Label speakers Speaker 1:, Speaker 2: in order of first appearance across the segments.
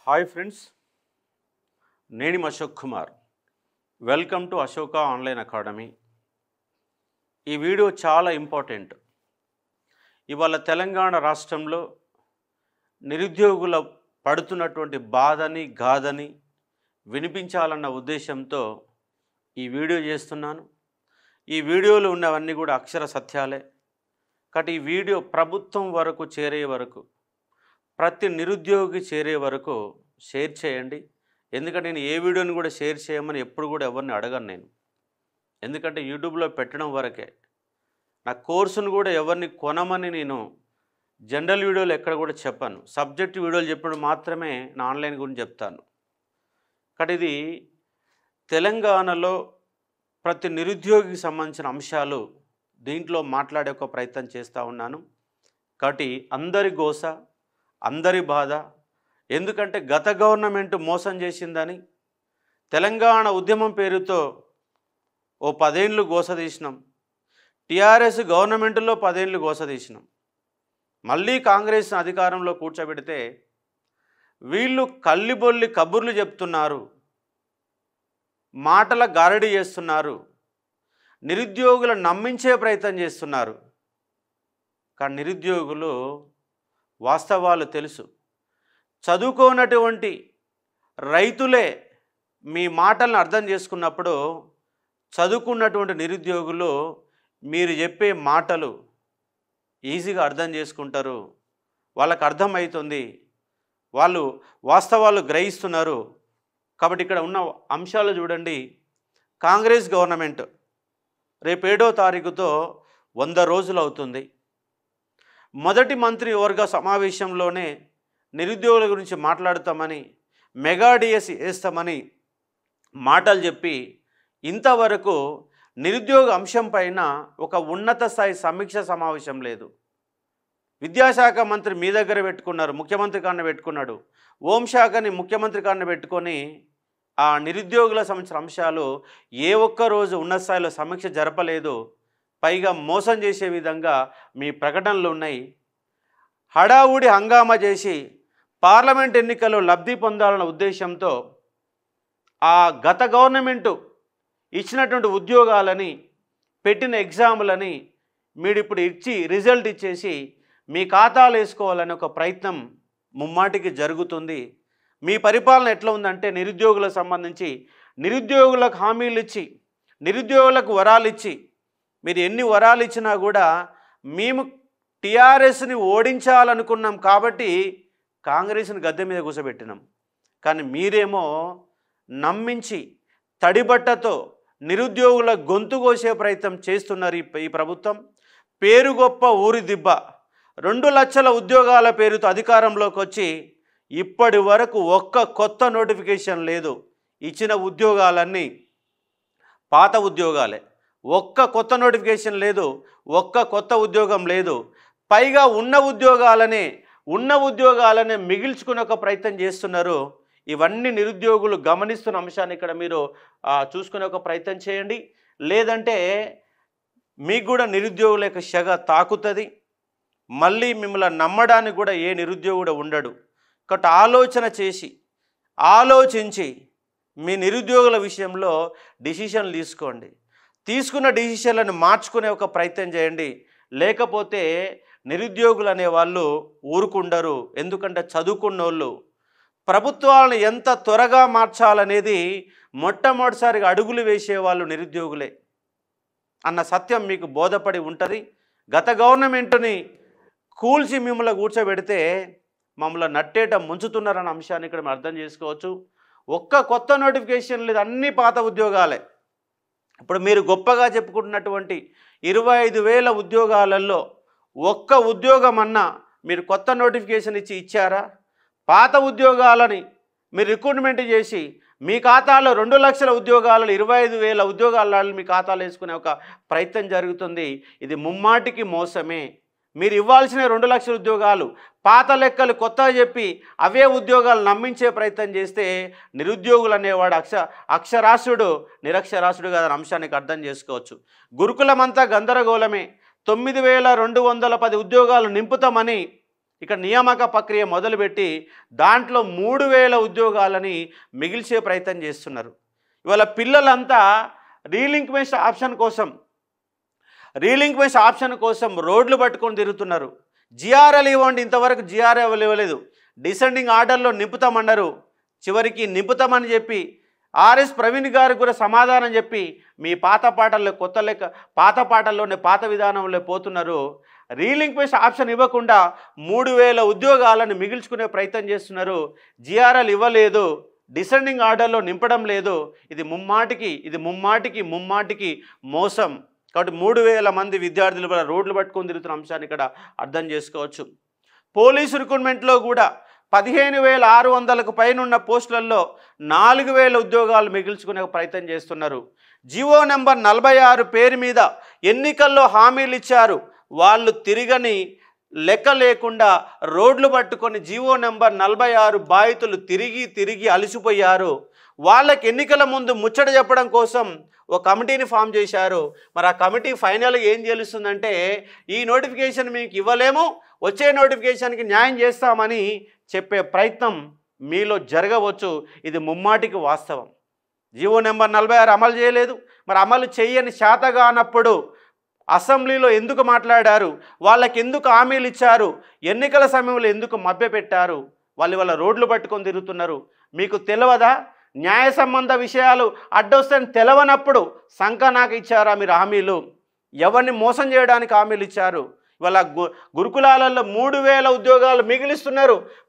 Speaker 1: Hi friends, నేను Ashok Kumar. Welcome to Ashoka online academy. ఈ video చాలా ఇంపార్టెంట్. ఇవాళ తెలంగాణ రాష్ట్రంలో నిరుద్యోగుల పడుతున్నటువంటి బాధని గాథని వినిపించాలన్న ఉద్దేశంతో ఈ వీడియో చేస్తున్నాను. ఈ వీడియోలో ఉన్నవన్నీ కూడా అక్షర సత్యాలే. కాబట్టి ఈ వీడియో ప్రభుత్వం వరకు చేరే వరకు, ప్రతి నిరుద్యోగి చేరే వరకు షేర్ చేయండి. ఎందుకంటే నేను ఏ వీడియోని కూడా షేర్ చేయమని ఎప్పుడు కూడా ఎవరిని అడగను నేను. ఎందుకంటే యూట్యూబ్లో పెట్టడం వరకే. నా కోర్సును కూడా ఎవరిని కొనమని నేను జనరల్ వీడియోలు ఎక్కడ కూడా చెప్పాను. సబ్జెక్ట్ వీడియోలు చెప్పడం మాత్రమే నా ఆన్లైన్ గురించి చెప్తాను. కాబట్టి ఇది తెలంగాణలో ప్రతి నిరుద్యోగికి సంబంధించిన అంశాలు దీంట్లో మాట్లాడే ఒక ప్రయత్నం చేస్తూ ఉన్నాను. కాబట్టి అందరి గోస, అందరి బాధ. ఎందుకంటే గత గవర్నమెంట్ మోసం చేసిందని తెలంగాణ ఉద్యమం పేరుతో ఓ 10 ఏళ్ళు గోస తీసినాం. టీఆర్ఎస్ గవర్నమెంట్లో 10 ఏళ్ళు గోస తీసినాం. మళ్ళీ కాంగ్రెస్ అధికారంలో కూర్చోబెడితే వీళ్ళు కల్లిబొల్లి కబుర్లు చెప్తున్నారు, మాటల గారడి చేస్తున్నారు, నిరుద్యోగులను నమ్మించే ప్రయత్నం చేస్తున్నారు. కానీ నిరుద్యోగులు వాస్తవాలు తెలుసు. చదువుకోనటువంటి రైతులే మీ మాటలను అర్థం చేసుకున్నప్పుడు చదువుకున్నటువంటి నిరుద్యోగులు మీరు చెప్పే మాటలు ఈజీగా అర్థం చేసుకుంటారు. వాళ్ళకు అర్థమవుతుంది, వాళ్ళు వాస్తవాలు గ్రహిస్తున్నారు. కాబట్టి ఇక్కడ ఉన్న అంశాలు చూడండి. కాంగ్రెస్ గవర్నమెంట్ రేపు 7వ తారీఖుతో 100 రోజులు అవుతుంది. మొదటి మంత్రివర్గ సమావేశంలోనే నిరుద్యోగుల గురించి మాట్లాడతామని, మెగా డిఎస్ వేస్తామని మాటలు చెప్పి ఇంతవరకు నిరుద్యోగ అంశం పైన ఒక ఉన్నత స్థాయి సమీక్ష సమావేశం లేదు. విద్యాశాఖ మంత్రి మీ దగ్గర పెట్టుకున్నారు, ముఖ్యమంత్రి కాన్న పెట్టుకున్నాడు. హోంశాఖని ముఖ్యమంత్రి కాన్న పెట్టుకొని ఆ నిరుద్యోగుల సంబంధించిన అంశాలు ఏ ఒక్కరోజు ఉన్నత స్థాయిలో సమీక్ష జరపలేదు. పైగా మోసం చేసే విధంగా మీ ప్రకటనలు ఉన్నాయి. హడావుడి హంగామా చేసి పార్లమెంట్ ఎన్నికల్లో లబ్ధి పొందాలన్న ఉద్దేశంతో ఆ గత గవర్నమెంటు ఇచ్చినటువంటి ఉద్యోగాలని, పెట్టిన ఎగ్జాములని మీరు ఇప్పుడు ఇచ్చి రిజల్ట్ ఇచ్చేసి మీ ఖాతాలు వేసుకోవాలనే ఒక ప్రయత్నం ముమ్మాటికి జరుగుతుంది. మీ పరిపాలన ఎట్లా ఉందంటే నిరుద్యోగులకు సంబంధించి నిరుద్యోగులకు హామీలు ఇచ్చి, నిరుద్యోగులకు వరాలు ఇచ్చి, మీరు ఎన్ని వరాలు ఇచ్చినా కూడా మేము టీఆర్ఎస్ని ఓడించాలనుకున్నాం కాబట్టి కాంగ్రెస్ని గద్దె మీద కూర్చోబెట్టినాం. కానీ మీరేమో నమ్మించి తడిబట్టతో నిరుద్యోగుల గొంతు కోసే ప్రయత్నం చేస్తున్నారు ఈ ప్రభుత్వం. పేరు గొప్ప ఊరి దిబ్బ 2 లక్షల ఉద్యోగాల పేరుతో అధికారంలోకి వచ్చి ఇప్పటి వరకు ఒక్క కొత్త నోటిఫికేషన్ లేదు. ఇచ్చిన ఉద్యోగాలన్నీ పాత ఉద్యోగాలే. ఒక్క కొత్త నోటిఫికేషన్ లేదు, ఒక్క కొత్త ఉద్యోగం లేదు. పైగా ఉన్న ఉద్యోగాలనే మిగిల్చుకునే ఒక ప్రయత్నం చేస్తున్నారు. ఇవన్నీ నిరుద్యోగులు గమనిస్తున్న అంశాన్ని ఇక్కడ మీరు చూసుకునే ఒక ప్రయత్నం చేయండి. లేదంటే మీకు కూడా నిరుద్యోగుల యొక్క సెగ తాకుతుంది. మళ్ళీ మిమ్మల్ని నమ్మడానికి కూడా ఏ నిరుద్యోగుడు ఉండడు. కాబట్టి ఆలోచించి మీ నిరుద్యోగుల విషయంలో డిసిషన్లు తీసుకోండి. తీసుకున్న డిసిషన్లను మార్చుకునే ఒక ప్రయత్నం చేయండి. లేకపోతే నిరుద్యోగులు అనేవాళ్ళు ఊరుకుండరు. ఎందుకంటే చదువుకున్నోళ్ళు ప్రభుత్వాలను ఎంత త్వరగా మార్చాలనేది మొట్టమొదటిసారిగా అడుగులు వేసేవాళ్ళు నిరుద్యోగులే అన్న సత్యం మీకు బోధపడి ఉంటుంది. గత గవర్నమెంట్ని కూల్చి మిమ్మల్ని కూర్చోబెడితే మమ్మల్ని నట్టేట ముంచుతున్నారన్న అంశాన్ని ఇక్కడ మనం అర్థం చేసుకోవచ్చు. ఒక్క కొత్త నోటిఫికేషన్ లేదు, అన్నీ పాత ఉద్యోగాలే. ఇప్పుడు మీరు గొప్పగా చెప్పుకుంటున్నటువంటి 25,000 ఉద్యోగాలలో ఒక్క ఉద్యోగం అన్నా మీరు కొత్త నోటిఫికేషన్ ఇచ్చారా? పాత ఉద్యోగాలని మీరు రిక్రూట్మెంట్ చేసి మీ ఖాతాలో 2 లక్షల ఉద్యోగాలలో 25,000 ఉద్యోగాలను మీ ఖాతాలో వేసుకునే ఒక ప్రయత్నం జరుగుతుంది. ఇది ముమ్మాటికి మోసమే. మీరు ఇవ్వాల్సిన 2 లక్షల ఉద్యోగాలు పాత లెక్కలు కొత్తగా చెప్పి అవే ఉద్యోగాలు నమ్మించే ప్రయత్నం చేస్తే నిరుద్యోగులు అనేవాడు అక్షరాస్యుడు నిరక్షరాస్యుడు కాదని అంశానికి అర్థం చేసుకోవచ్చు. గురుకులమంతా గందరగోళమే. 9,210 ఉద్యోగాలు నింపుతామని ఇక నియామక ప్రక్రియ మొదలుపెట్టి దాంట్లో 3000 ఉద్యోగాలని మిగిల్చే ప్రయత్నం చేస్తున్నారు. ఇవాళ పిల్లలంతా రీలింక్వేషన్ ఆప్షన్ కోసం రోడ్లు పట్టుకొని తిరుగుతున్నారు. జిఆర్ఎల్ ఇవ్వండి, ఇంతవరకు జిఆర్ఎల్ ఇవ్వలేదు. డిసెండింగ్ ఆర్డర్లో నింపుతామన్నారు. చివరికి నింపుతామని చెప్పి ఆర్ఎస్ ప్రవీణ్ గారికి కూడా సమాధానం చెప్పి మీ పాత పాటల్లోనే పాత విధానంలో పోతున్నారు. రీలింక్వేషన్ ఆప్షన్ ఇవ్వకుండా 3000 ఉద్యోగాలను మిగిల్చుకునే ప్రయత్నం చేస్తున్నారు. జిఆర్ఎల్ ఇవ్వలేదు, డిసెండింగ్ ఆర్డర్లో నింపడం లేదు. ఇది ముమ్మాటికి మోసం. కాబట్టి 3000 మంది విద్యార్థులు కూడా రోడ్లు పట్టుకొని తిరుగుతున్న అంశాన్ని ఇక్కడ అర్థం చేసుకోవచ్చు. పోలీసు రిక్రూట్మెంట్లో కూడా 15,600కు పైన ఉన్న పోస్టులలో 4,000 ఉద్యోగాలు మిగిల్చుకునే ప్రయత్నం చేస్తున్నారు. జీవో నెంబర్ 46 పేరు మీద ఎన్నికల్లో హామీలు ఇచ్చారు. వాళ్ళు తిరగని లెక్క లేకుండా రోడ్లు పట్టుకొని జీవో నెంబర్ 46 బాధితులు తిరిగి అలసిపోయారు. వాళ్ళకి ఎన్నికల ముందు ముచ్చట చెప్పడం కోసం ఒక కమిటీని ఫామ్ చేశారు. మరి ఆ కమిటీ ఫైనల్గా ఏం తెలుస్తుందంటే ఈ నోటిఫికేషన్ మీకు ఇవ్వలేము, వచ్చే నోటిఫికేషన్కి న్యాయం చేస్తామని చెప్పే ప్రయత్నం మీలో జరగవచ్చు. ఇది ముమ్మాటికి వాస్తవం. జీవో నెంబర్ 46 అమలు చేయలేదు. మరి అమలు చేయని శాతగానప్పుడు అసెంబ్లీలో ఎందుకు మాట్లాడారు? వాళ్ళకి ఎందుకు హామీలు ఇచ్చారు? ఎన్నికల సమయంలో ఎందుకు మభ్యపెట్టారు? వాళ్ళ రోడ్లు పట్టుకొని తిరుగుతున్నారు. మీకు తెలియదా? న్యాయ సంబంధ విషయాలు అడ్డొస్తాయని తెలవనప్పుడు సంకనాకు ఇచ్చారా మీరు హామీలు? ఎవరిని మోసం చేయడానికి హామీలు ఇచ్చారు? ఇవాళ గురుకులాలలో 3000 ఉద్యోగాలు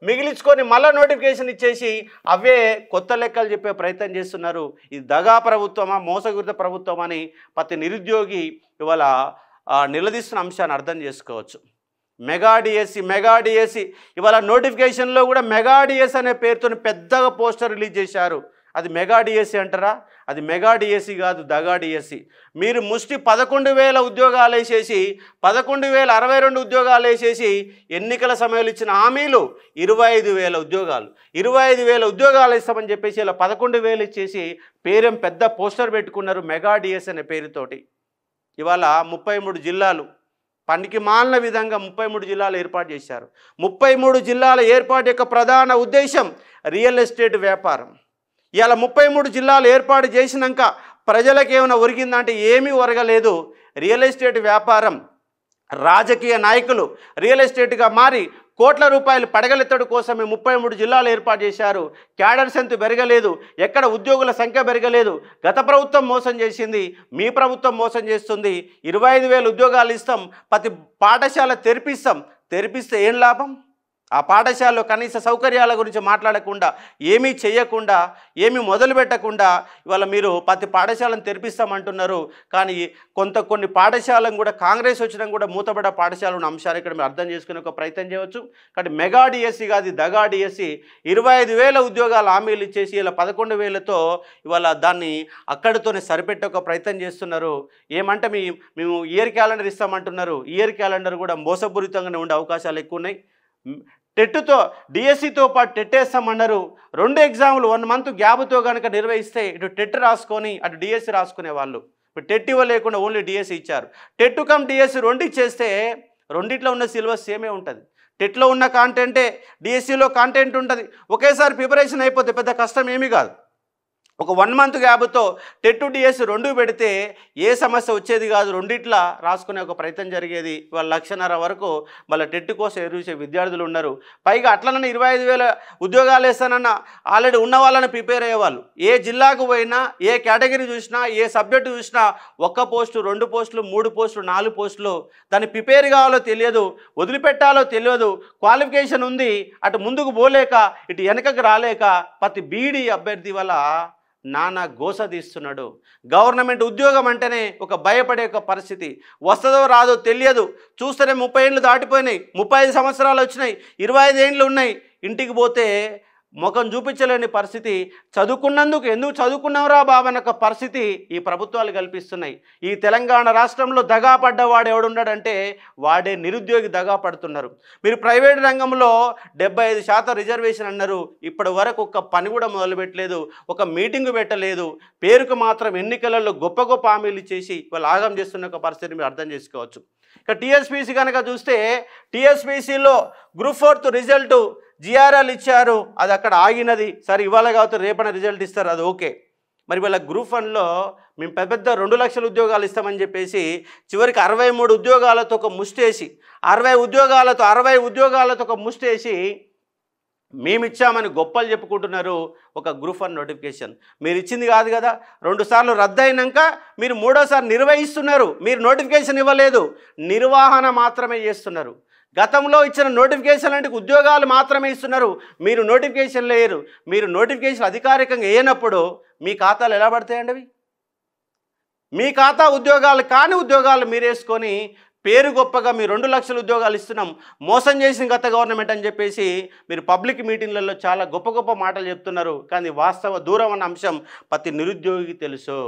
Speaker 1: మిగిలించుకొని మళ్ళీ నోటిఫికేషన్ ఇచ్చేసి అవే కొత్త లెక్కలు చెప్పే ప్రయత్నం చేస్తున్నారు. ఇది దగా ప్రభుత్వమా, మోసపూరిత ప్రభుత్వం అని ప్రతి నిరుద్యోగి ఇవాళ నిలదీస్తున్న అంశాన్ని అర్థం చేసుకోవచ్చు. మెగా డిఎస్సి ఇవాళ నోటిఫికేషన్లో కూడా మెగా డిఎస్సి అనే పేరుతో పెద్దగా పోస్టర్ రిలీజ్ చేశారు. అది మెగా డిఎస్సి అంటారా? అది మెగా డిఎస్సి కాదు, దగా డిఎస్సి. మీరు ముష్టి 11,000 ఉద్యోగాలు వేసేసి 11,062 ఉద్యోగాలు వేసేసి ఎన్నికల సమయంలో ఇచ్చిన హామీలు 25,000 ఉద్యోగాలు. 25,000 ఉద్యోగాలు ఇస్తామని చెప్పేసి ఇలా 11,000 ఇచ్చేసి పేరేం పెద్ద పోస్టర్ పెట్టుకున్నారు మెగా డిఎస్సి అనే పేరుతోటి. ఇవాళ 33 జిల్లాలు పనికి మాలిన విధంగా 33 జిల్లాలు ఏర్పాటు చేశారు. 33 జిల్లాల ఏర్పాటు యొక్క ప్రధాన ఉద్దేశం రియల్ ఎస్టేట్ వ్యాపారం. ఇలా 33 జిల్లాలు ఏర్పాటు చేసినాక ప్రజలకు ఏమైనా ఒరిగిందంటే ఏమీ ఒరగలేదు. రియల్ ఎస్టేట్ వ్యాపారం, రాజకీయ నాయకులు రియల్ ఎస్టేట్గా మారి కోట్ల రూపాయలు పడగలెత్తడు కోసమే 33 జిల్లాలు ఏర్పాటు చేశారు. క్యాడర్ స్ట్రెంత్ పెరగలేదు, ఎక్కడ ఉద్యోగుల సంఖ్య పెరగలేదు. గత ప్రభుత్వం మోసం చేసింది, మీ ప్రభుత్వం మోసం చేస్తుంది. 25,000 ఉద్యోగాలు ఇస్తాం, ప్రతి పాఠశాల తెరిపిస్తే ఏం లాభం? ఆ పాఠశాలలో కనీస సౌకర్యాల గురించి మాట్లాడకుండా, ఏమీ చేయకుండా, ఏమీ మొదలు పెట్టకుండా ఇవాళ మీరు ప్రతి పాఠశాలను తెరిపిస్తామంటున్నారు. కానీ కొన్ని పాఠశాలను కూడా కాంగ్రెస్ వచ్చినా కూడా మూతపడ్డ పాఠశాల ఉన్న అంశాలు ఇక్కడ మీరు అర్థం చేసుకునే ఒక ప్రయత్నం చేయవచ్చు. కాబట్టి మెగా డిఎస్సి కాదు, దగా డిఎస్సి. 25,000 ఉద్యోగాలు హామీలు ఇచ్చేసి ఇలా 11,000తో ఇవాళ దాన్ని అక్కడితోనే సరిపెట్టే ఒక ప్రయత్నం చేస్తున్నారు. ఏమంటే మేము ఇయర్ క్యాలెండర్ ఇస్తామంటున్నారు. ఇయర్ క్యాలెండర్ కూడా మోసపూరితంగానే ఉండే అవకాశాలు ఎక్కువ ఉన్నాయి. డిఎస్సితో పాటు టెట్ వేస్తామన్నారు. 2 ఎగ్జాములు 1 మంత్ గ్యాప్తో కనుక నిర్వహిస్తే ఇటు టెట్ రాసుకొని అటు డిఎస్సి రాసుకునే వాళ్ళు. ఇప్పుడు టెట్ ఇవ్వలేకుండా ఓన్లీ డిఎస్సి ఇచ్చారు. టెట్ కమ్ డిఎస్సి 2 ఇచ్చేస్తే రెండిట్లో ఉన్న సిలబస్ సేమే ఉంటుంది. టెట్లో ఉన్న కాంటెంటే డిఎస్సిలో కాంటెంట్ ఉంటుంది. ఒకేసారి ప్రిపరేషన్ అయిపోతే పెద్ద కష్టం ఏమీ కాదు. ఒక 1 మంత్ గ్యాప్తో టెట్ డిఎస్సి 2 పెడితే ఏ సమస్య వచ్చేది కాదు. రెండిట్లా రాసుకునే ఒక ప్రయత్నం జరిగేది. వాళ్ళ 1,50,000 వరకు మళ్ళీ టెట్ కోసం ఎదురుచే విద్యార్థులు ఉన్నారు. పైగా అట్లనన్నా 25,000 ఉద్యోగాలు వేస్తానన్న ఆల్రెడీ ఉన్న వాళ్ళని ప్రిపేర్ అయ్యేవాళ్ళు. ఏ జిల్లాకు పోయినా, ఏ కేటగిరీ చూసినా, ఏ సబ్జెక్టు చూసినా 1 పోస్టు, 2 పోస్టులు, 3 పోస్టులు, 4 పోస్టులు. దాన్ని ప్రిపేర్ కావాలో తెలియదు, వదిలిపెట్టాలో తెలియదు. క్వాలిఫికేషన్ ఉంది, అటు ముందుకు పోలేక ఇటు వెనకకు రాలేక ప్రతి బీడీ అభ్యర్థి వల్ల నానా గోస తీస్తున్నాడు. గవర్నమెంట్ ఉద్యోగం అంటేనే ఒక భయపడే ఒక పరిస్థితి. వస్తుందో రాదో తెలియదు. చూస్తేనే 30 ఏళ్ళు దాటిపోయినాయి, 35 సంవత్సరాలు వచ్చినాయి, 25 ఏళ్ళు ఉన్నాయి. ఇంటికి పోతే ముఖం చూపించలేని పరిస్థితి, చదువుకున్నందుకు ఎందుకు చదువుకున్నావురా బాబు అన్న పరిస్థితి ఈ ప్రభుత్వాలు కల్పిస్తున్నాయి. ఈ తెలంగాణ రాష్ట్రంలో దగా పడ్డవాడు ఎవడున్నాడంటే వాడే నిరుద్యోగి దగా పడుతున్నారు. మీరు ప్రైవేట్ రంగంలో 75% రిజర్వేషన్ అన్నారు, ఇప్పటి వరకు ఒక్క పని కూడా మొదలుపెట్టలేదు, ఒక మీటింగు పెట్టలేదు, పేరుకు మాత్రం ఎన్నికలలో గొప్ప గొప్ప హామీలు ఇచ్చేసి వాళ్ళు ఆగం చేస్తున్న ఒక పరిస్థితిని మీరు అర్థం చేసుకోవచ్చు. ఇక టీఎస్పీసీ కనుక చూస్తే టీఎస్పీసీలో గ్రూప్ 4 రిజల్ట్ జిఆర్ఎల్ ఇచ్చారు, అది అక్కడ ఆగినది. సరే ఇవాళ కావచ్చు రేపన రిజల్ట్ ఇస్తారు, అది ఓకే. మరి వీళ్ళ గ్రూప్ 1లో మేము పెద్ద 2 లక్షల ఉద్యోగాలు ఇస్తామని చెప్పేసి చివరికి 63 ఉద్యోగాలతో ఒక ముష్టేసి 60 ఉద్యోగాలతో ఒక ముష్టేసి మేము ఇచ్చామని గొప్పలు చెప్పుకుంటున్నారు. ఒక గ్రూప్ 1 నోటిఫికేషన్ మీరు ఇచ్చింది కాదు కదా, 2 సార్లు రద్దయినాక మీరు 3వ నిర్వహిస్తున్నారు. మీరు నోటిఫికేషన్ ఇవ్వలేదు, నిర్వహణ మాత్రమే చేస్తున్నారు. గతంలో ఇచ్చిన నోటిఫికేషన్ అంటే ఉద్యోగాలు మాత్రమే ఇస్తున్నారు, మీరు నోటిఫికేషన్ లేరు. మీరు నోటిఫికేషన్ అధికారికంగా వేయనప్పుడు మీ ఖాతాలు ఎలా పడతాయండి? అవి మీ ఖాతా ఉద్యోగాలు కాని ఉద్యోగాలు మీరు వేసుకొని పేరు గొప్పగా మీ 2 లక్షల ఉద్యోగాలు ఇస్తున్నాం, మోసం చేసిన గత గవర్నమెంట్ అని చెప్పేసి మీరు పబ్లిక్ మీటింగ్లలో చాలా గొప్ప గొప్ప మాటలు చెప్తున్నారు. కానీ వాస్తవ దూరం అన్న అంశం ప్రతి నిరుద్యోగికి తెలుసు.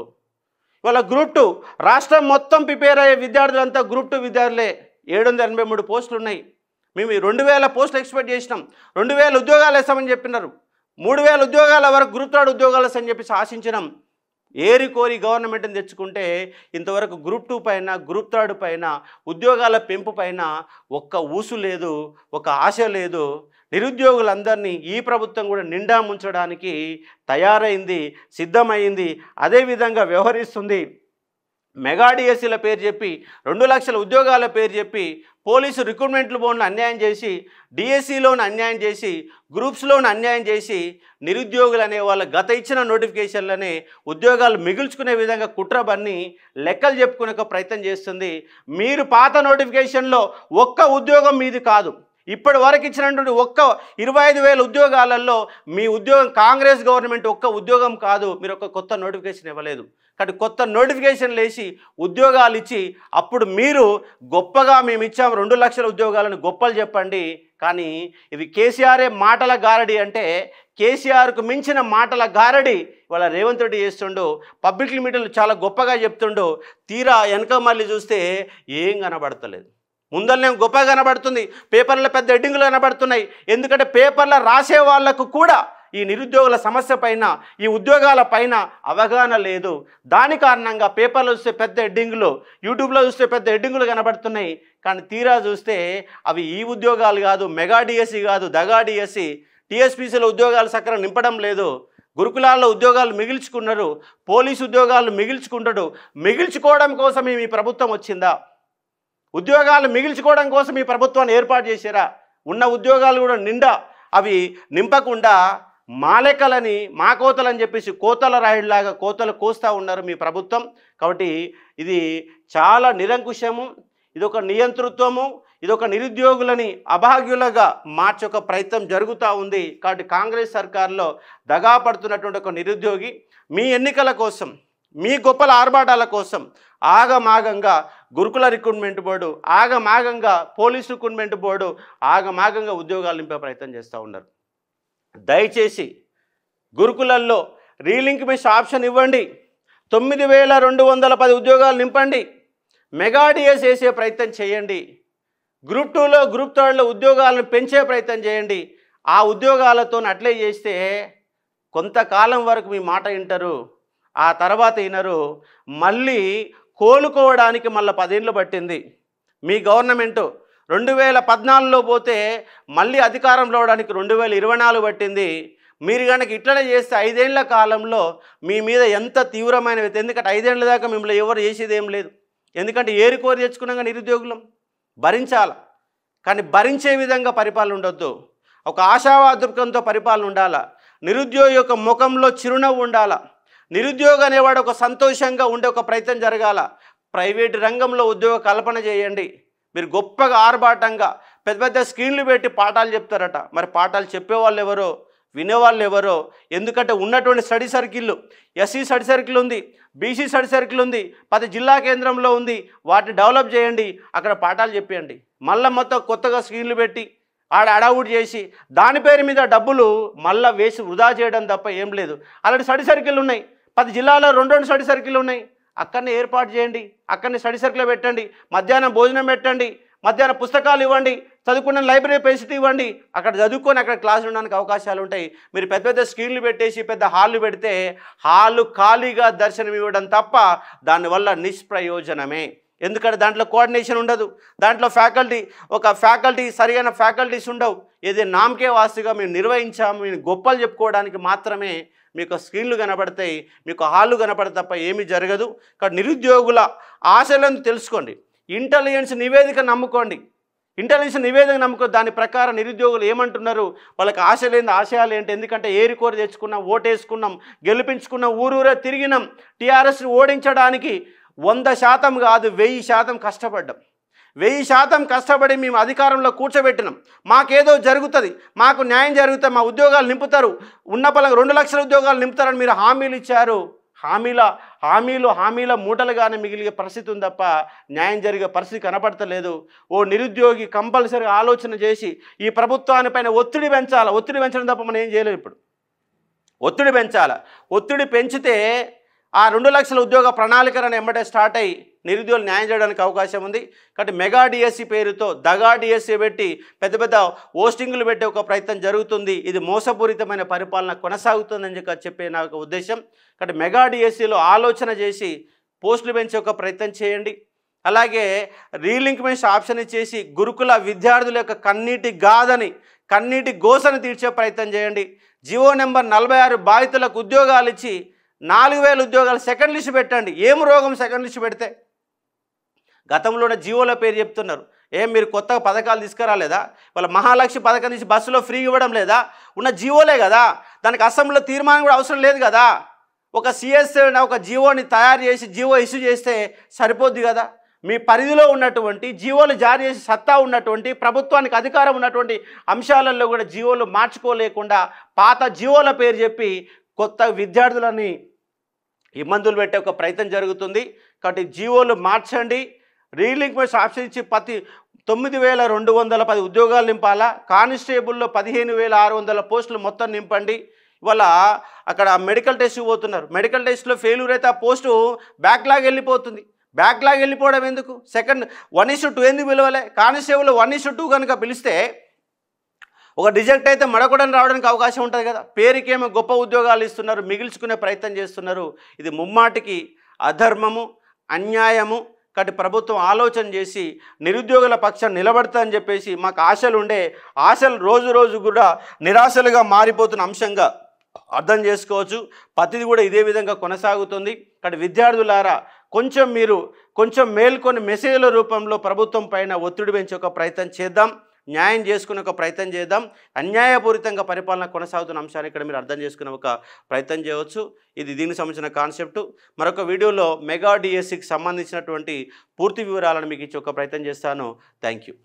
Speaker 1: ఇవాళ గ్రూప్ 2 రాష్ట్రం మొత్తం ప్రిపేర్ అయ్యే విద్యార్థులంతా గ్రూప్ 2 విద్యార్థులే. 783 పోస్టులు ఉన్నాయి. మేము 2000 పోస్టులు ఎక్స్పెక్ట్ చేసినాం, 2000 ఉద్యోగాలు వేస్తామని చెప్పినారు. 3000 ఉద్యోగాల వరకు గ్రూప్ 3 ఉద్యోగాలు అని చెప్పేసి ఆశించినాం. ఏరి కోరి గవర్నమెంట్ని తెచ్చుకుంటే ఇంతవరకు గ్రూప్ 2 పైన గ్రూప్ 3 పైన ఉద్యోగాల పెంపు పైన ఒక్క ఊసు లేదు, ఒక ఆశ లేదు. నిరుద్యోగులందరినీ ఈ ప్రభుత్వం కూడా నిండా ముంచడానికి తయారైంది, సిద్ధమైంది, అదేవిధంగా వ్యవహరిస్తుంది. మెగా డిఎస్సీల పేరు చెప్పి 2 లక్షల ఉద్యోగాల పేరు చెప్పి పోలీసు రిక్రూట్మెంట్లు బోర్డును అన్యాయం చేసి, డిఎస్సీలోని అన్యాయం చేసి, గ్రూప్స్లోని అన్యాయం చేసి నిరుద్యోగులు అనే వాళ్ళ గత ఇచ్చిన నోటిఫికేషన్లనే ఉద్యోగాలు మిగుల్చుకునే విధంగా కుట్ర బన్ని లెక్కలు చెప్పుకునే ప్రయత్నం చేస్తుంది. మీరు పాత నోటిఫికేషన్లో ఒక్క ఉద్యోగం మీది కాదు, ఇప్పటి వరకు ఇచ్చినటువంటి ఒక్క 25,000 ఉద్యోగాలలో మీ ఉద్యోగం కాంగ్రెస్ గవర్నమెంట్ ఒక్క ఉద్యోగం కాదు, మీరు ఒక కొత్త నోటిఫికేషన్ ఇవ్వలేదు. కానీ కొత్త నోటిఫికేషన్లు వేసి ఉద్యోగాలు ఇచ్చి అప్పుడు మీరు గొప్పగా మేము ఇచ్చాము 2 లక్షల ఉద్యోగాలను గొప్పలు చెప్పండి. కానీ ఇవి కేసీఆరే మాటల గారడి అంటే కేసీఆర్కు మించిన మాటల గారడి వాళ్ళ రేవంత్ రెడ్డి చేస్తుండు. పబ్లిక్ మీటింగ్లు చాలా గొప్పగా చెప్తుండు, తీరా వెనక మళ్ళీ చూస్తే ఏం కనబడతలేదు. ముందరనే గొప్పగా కనబడుతుంది, పేపర్లో పెద్ద హెడ్డింగ్లు కనబడుతున్నాయి. ఎందుకంటే పేపర్లో రాసే వాళ్లకు కూడా ఈ నిరుద్యోగుల సమస్య పైన, ఈ ఉద్యోగాల పైన అవగాహన లేదు. దాని కారణంగా పేపర్లో చూస్తే పెద్ద హెడ్డింగ్లు, యూట్యూబ్లో చూస్తే పెద్ద హెడ్డింగ్లు కనబడుతున్నాయి. కానీ తీరా చూస్తే అవి ఈ ఉద్యోగాలు కాదు, మెగా డిఎస్సీ కాదు, దగా డిఎస్సీ. టీఎస్పీసీలో ఉద్యోగాలు సక్రమంగా నింపడం లేదు, గురుకులాల్లో ఉద్యోగాలు మిగిల్చుకున్నారు, పోలీసు ఉద్యోగాలు మిగిల్చుకుంటాడు. మిగిల్చుకోవడం కోసం ఈ ప్రభుత్వం వచ్చిందా? ఉద్యోగాలు మిగిల్చుకోవడం కోసం ఈ ప్రభుత్వాన్ని ఏర్పాటు చేశారా? ఉన్న ఉద్యోగాలు కూడా నిండా అవి నింపకుండా మాలెక్కలని మా కోతలని చెప్పేసి కోతల రాయుడిలాగా కోతలు కోస్తూ ఉన్నారు మీ ప్రభుత్వం. కాబట్టి ఇది చాలా నిరంకుశము, ఇదొక నియంతృత్వము, ఇదొక నిరుద్యోగులని అభాగ్యులుగా మార్చొక ప్రయత్నం జరుగుతూ ఉంది. కాబట్టి కాంగ్రెస్ సర్కార్లో దగా పడుతున్నటువంటి ఒక నిరుద్యోగి మీ ఎన్నికల కోసం, మీ గొప్పల ఆర్భాటాల కోసం ఆగమాగంగా గురుకుల రిక్రూట్మెంట్ బోర్డు, ఆగమాగంగా పోలీస్ రిక్రూట్మెంట్ బోర్డు, ఆగమాగంగా ఉద్యోగాలు నింపే ప్రయత్నం చేస్తూ ఉన్నారు. దయచేసి గురుకులల్లో రీలింక్మెంట్ ఆప్షన్ ఇవ్వండి, 9,210 ఉద్యోగాలు నింపండి, మెగా డిఎస్ వేసే ప్రయత్నం చేయండి. గ్రూప్ 2లో గ్రూప్ 3లో ఉద్యోగాలను పెంచే ప్రయత్నం చేయండి. ఆ ఉద్యోగాలతో అట్లే చేస్తే కొంతకాలం వరకు మీ మాట వింటారు, ఆ తర్వాత వినరు. మళ్ళీ కోలుకోవడానికి మళ్ళీ 10 ఏళ్ళు పట్టింది మీ గవర్నమెంటు. 2014లో పోతే మళ్ళీ అధికారంలో అవడానికి 2024 పట్టింది. మీరు కనుక ఇట్లనే చేస్తే 5 ఏళ్ల కాలంలో మీ మీద ఎంత తీవ్రమైన, ఎందుకంటే 5 ఏళ్ల దాకా మిమ్మల్ని ఎవరు చేసేది ఏం లేదు. ఎందుకంటే ఏరుకోరి తెచ్చుకున్నాక నిరుద్యోగులం భరించాల. కానీ భరించే విధంగా పరిపాలన ఉండొద్దు, ఒక ఆశావాదృక్కంతో పరిపాలన ఉండాల. నిరుద్యోగి యొక్క ముఖంలో చిరునవ్వు ఉండాల. నిరుద్యోగ అనేవాడు ఒక సంతోషంగా ఉండే ఒక ప్రయత్నం జరగాల. ప్రైవేటు రంగంలో ఉద్యోగ కల్పన చేయండి. మీరు గొప్పగా ఆర్భాటంగా పెద్ద పెద్ద స్క్రీన్లు పెట్టి పాఠాలు చెప్తారట. మరి పాఠాలు చెప్పేవాళ్ళు ఎవరో, వినేవాళ్ళు ఎవరో? ఎందుకంటే ఉన్నటువంటి study circle, SC study circle ఉంది, బీసీ స్టడీ సర్కిల్ ఉంది, ప్రతి జిల్లా కేంద్రంలో ఉంది. వాటిని డెవలప్ చేయండి, అక్కడ పాఠాలు చెప్పండి. మళ్ళీ మొత్తం కొత్తగా స్క్రీన్లు పెట్టి ఆడ అడావుడ్ చేసి దాని పేరు మీద డబ్బులు మళ్ళా వేసి వృధా చేయడం తప్ప ఏం లేదు. అలాంటి స్టడీ సర్కిల్ ఉన్నాయి, 10 జిల్లాల్లో 2 స్టడీ సర్కిల్ ఉన్నాయి. అక్కడనే ఏర్పాటు చేయండి, అక్కడనే స్టడీ సర్కిల్ పెట్టండి, మధ్యాహ్నం భోజనం పెట్టండి, మధ్యాహ్నం పుస్తకాలు ఇవ్వండి, చదువుకున్న లైబ్రరీ ఫెసిలిటీ ఇవ్వండి. అక్కడ చదువుకొని అక్కడ క్లాసులు ఉండడానికి అవకాశాలు ఉంటాయి. మీరు పెద్ద పెద్ద స్క్రీన్లు పెట్టేసి పెద్ద హాళ్ళు పెడితే హాళ్ళు ఖాళీగా దర్శనం ఇవ్వడం తప్ప దానివల్ల నిష్ప్రయోజనమే. ఎందుకంటే దాంట్లో కోఆర్డినేషన్ ఉండదు, దాంట్లో ఫ్యాకల్టీ సరైన ఫ్యాకల్టీస్ ఉండవు. ఏది నామకే వాస్తుగా మేము నిర్వహించాము, మేము గొప్పలు చెప్పుకోవడానికి మాత్రమే మీకు స్క్రీన్లు కనబడతాయి, మీకు హాళ్ళు కనపడతాయి తప్ప ఏమీ జరగదు. కాబట్టి నిరుద్యోగుల ఆశలను తెలుసుకోండి, ఇంటెలిజెన్స్ నివేదిక నమ్ముకోండి, దాని ప్రకారం నిరుద్యోగులు ఏమంటున్నారు, వాళ్ళకి ఆశలేంది ఆశయాలు ఏంటి. ఎందుకంటే ఏరికోరి తెచ్చుకున్నాం, ఓటేసుకున్నాం, గెలిపించుకున్నాం, ఊరూరే తిరిగినాం. టీఆర్ఎస్ని ఓడించడానికి 100% కాదు 1000% కష్టపడ్డాం. 1000% కష్టపడి మేము అధికారంలో కూర్చోబెట్టినాం. మాకేదో జరుగుతుంది, మాకు న్యాయం జరుగుతుంది, మా ఉద్యోగాలు నింపుతారు, ఉన్న పలంగా 2 లక్షల ఉద్యోగాలు నింపుతారని మీరు హామీలు ఇచ్చారు. హామీల మూటలుగానే మిగిలిన పరిస్థితి ఉంది తప్ప న్యాయం జరిగే పరిస్థితి కనపడతలేదు. ఓ నిరుద్యోగి కంపల్సరీగా ఆలోచన చేసి ఈ ప్రభుత్వానిపైన ఒత్తిడి పెంచడం తప్ప మనం ఏం చేయలేము. ఇప్పుడు ఒత్తిడి పెంచితే ఆ 2 లక్షల ఉద్యోగ ప్రణాళికలను ఎంబటే స్టార్ట్ అయ్యి నిరుద్యోగులు న్యాయం చేయడానికి అవకాశం ఉంది. కాబట్టి మెగా డిఎస్సి పేరుతో దగా డిఎస్సి పెట్టి పెద్ద పోస్టింగులు పెట్టే ఒక ప్రయత్నం జరుగుతుంది. ఇది మోసపూరితమైన పరిపాలన కొనసాగుతుందని చెప్పే నా ఉద్దేశం. కాబట్టి మెగా డిఎస్సిలో ఆలోచన చేసి పోస్టులు పెంచే ఒక ప్రయత్నం చేయండి. అలాగే రీలింక్మెంట్స్ ఆప్షన్ ఇచ్చేసి గురుకుల విద్యార్థుల యొక్క కన్నీటి గోసను తీర్చే ప్రయత్నం చేయండి. జివో నెంబర్ 46 బాధితులకు ఉద్యోగాలు ఇచ్చి 4000 ఉద్యోగాలు సెకండ్ లిస్ట్ పెట్టండి. ఏం రోగం సెకండ్ లిస్ట్ పెడితే? గతంలోనే జీవోల పేరు చెప్తున్నారు, మీరు కొత్తగా పథకాలు తీసుకురాలేదా? వాళ్ళ మహాలక్ష్మి పథకం నుంచి బస్సులో ఫ్రీ ఇవ్వడం లేదా? ఉన్న జీవోలే కదా, దానికి అసెంబ్లీలో తీర్మానం కూడా అవసరం లేదు కదా. ఒక సిఎస్ ఒక జీవోని తయారు చేసి జీవో ఇష్యూ చేస్తే సరిపోద్ది కదా. మీ పరిధిలో ఉన్నటువంటి జీవోలు జారీ చేసి సత్తా ఉన్నటువంటి ప్రభుత్వానికి అధికారం ఉన్నటువంటి అంశాలలో కూడా జీవోలు మార్చుకోలేకుండా పాత జీవోల పేరు చెప్పి కొత్త విద్యార్థులని ఇబ్బందులు పెట్టే ఒక ప్రయత్నం జరుగుతుంది. కాబట్టి జీవోలు మార్చండి. రీలింక్మెంట్స్ ఆప్షన్ ఇచ్చి 9210 ఉద్యోగాలు నింపాలా. కానిస్టేబుల్లో 15600 పోస్టులు మొత్తం నింపండి. ఇవాళ అక్కడ మెడికల్ టెస్ట్ పోతున్నారు, మెడికల్ టెస్ట్లో ఫెయిల్యూర్ అయితే ఆ పోస్టు బ్యాక్లాగ్ వెళ్ళిపోతుంది. బ్యాక్లాగ్ వెళ్ళిపోవడం ఎందుకు? 1:2 ఎందుకు పిలవలే? కానిస్టేబుల్ 1:2 కనుక పిలిస్తే ఒక రిజెక్ట్ అయితే మరొకడని రావడానికి అవకాశం ఉంటుంది కదా. పేరుకేమో గొప్ప ఉద్యోగాలు ఇస్తున్నారు, మిగిల్చుకునే ప్రయత్నం చేస్తున్నారు. ఇది ముమ్మాటికి అధర్మము, అన్యాయము. కాబట్టి ప్రభుత్వం ఆలోచన చేసి నిరుద్యోగుల పక్షం నిలబడతారని చెప్పేసి మాకు ఆశలు రోజు కూడా నిరాశలుగా మారిపోతున్న అంశంగా అర్థం చేసుకోవచ్చు. ప్రతిది కూడా ఇదే విధంగా కొనసాగుతుంది. కాబట్టి విద్యార్థులారా కొంచెం మేల్కొని మెసేజ్ల రూపంలో ప్రభుత్వం పైన ఒత్తిడి పెంచే ఒక ప్రయత్నం చేద్దాం, న్యాయం చేసుకునే ఒక ప్రయత్నం చేద్దాం. అన్యాయపూరితంగా పరిపాలన కొనసాగుతున్న అంశాన్ని ఇక్కడ మీరు అర్థం చేసుకునే ఒక ప్రయత్నం చేయవచ్చు. ఇది దీనికి సంబంధించిన కాన్సెప్టు. మరొక వీడియోలో మెగా డిఎస్సికి సంబంధించినటువంటి పూర్తి వివరాలను మీకు ఇచ్చే ఒక ప్రయత్నం చేస్తాను. Thank you.